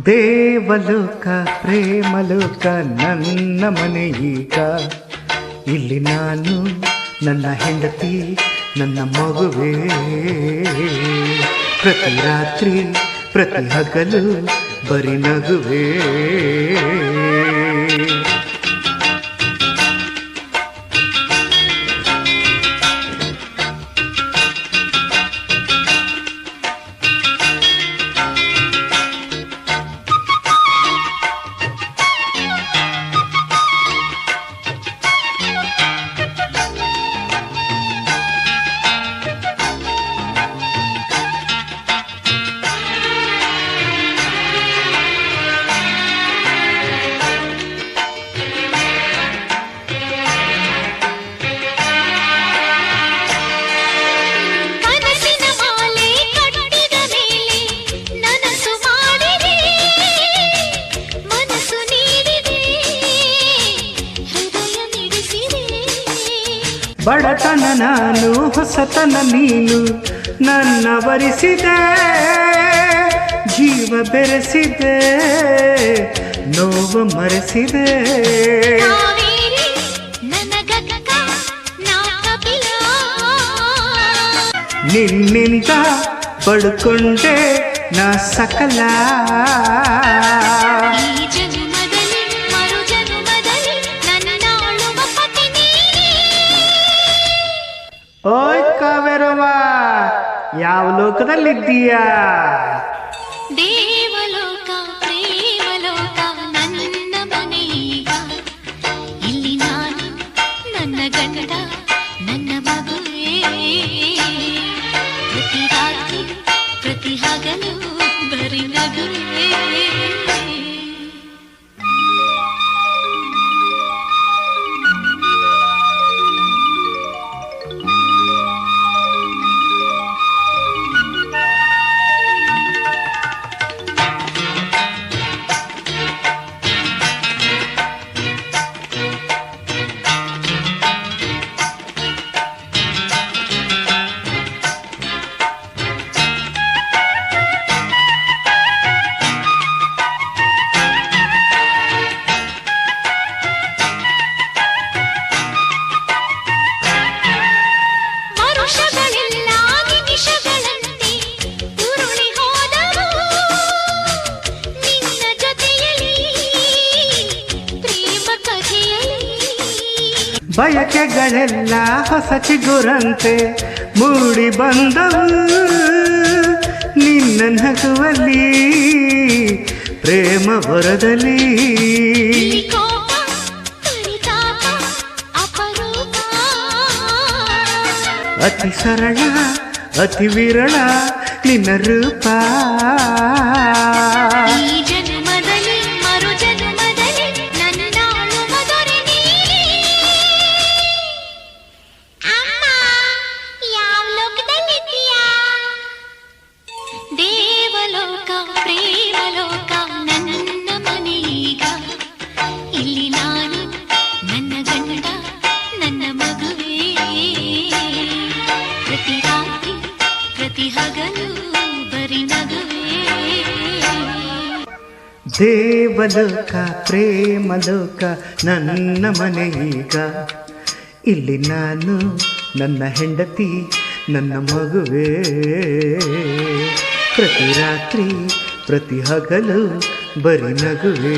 ದೇವಲೋಕ ಪ್ರೇಮಲೋಕ ನನ್ನ ಮನೆ ಈಗ. ಇಲ್ಲಿ ನಾನು ನನ್ನ ಹೆಂಡತಿ ನನ್ನ ಮಗುವೇ. ಪ್ರತಿ ರಾತ್ರಿ ಪ್ರತಿ ಹಗಲು ಬರಿ ನಗುವೇ. ಬಡತನ ನಾನು ಹೊಸತನ ನೀನು ನನ್ನ ವರಿಸಿದೆ. ಜೀವ ಬೆರೆಸಿದೆ ನೋವು ಮರೆಸಿದೆ. ನಿನ್ನಿಂದ ಪಡ್ಕೊಂಡೆ ನಾ ಸಕಲ. ಓಯ್ ಕಾವೇರವ್ವ, ಯಾವ ಲೋಕದಲ್ಲಿದ್ದೀಯಾ? ದೇವಲೋಕ ಪ್ರೇಮಲೋಕ ನನ್ನ ಮನೆಯೀಗ. ಇಲ್ಲಿ ನಾನು ನನ್ನ ಗಂಡ ನನ್ನ ಮಗುವೇ. ಪ್ರತಿ ರಾತ್ರಿ ಪ್ರತಿ ಹಗಲು ಬರಿ ನಗುವೇ. ಬಯಕೆಗಳೆಲ್ಲ ಹೊಸ ಚಿಗುರಂತೆ ಮೂಡಿ ಬಂದವು ನಿನ್ನ ನಗುವಲ್ಲಿ ಪ್ರೇಮ ಬರದಲ್ಲಿ. ಅತಿ ಸರಳ ಅತಿ ವಿರಳ ನಿನ್ನ ರೂಪ. ದೇವಲೋಕ ಪ್ರೇಮಲೋಕ ನನ್ನ ಮನೆಯೀಗ. ಇಲ್ಲಿ ನಾನು ನನ್ನ ಗಂಡ ನನ್ನ ಮಗುವೇ. ಪ್ರತಿ ರಾತ್ರಿ ಪ್ರತಿ ಹಗಲು ಬರಿ ನಗುವೇ. ದೇವಲೋಕ ಪ್ರೇಮಲೋಕ ನನ್ನ ಮನೆಯೀಗ. ಇಲ್ಲಿ ನಾನು ನನ್ನ ಹೆಂಡತಿ ನನ್ನ ಮಗುವೇ. ಪ್ರತಿ ರಾತ್ರಿ ಪ್ರತಿ ಹಗಲು ಬರಿ ನಗುವೇ.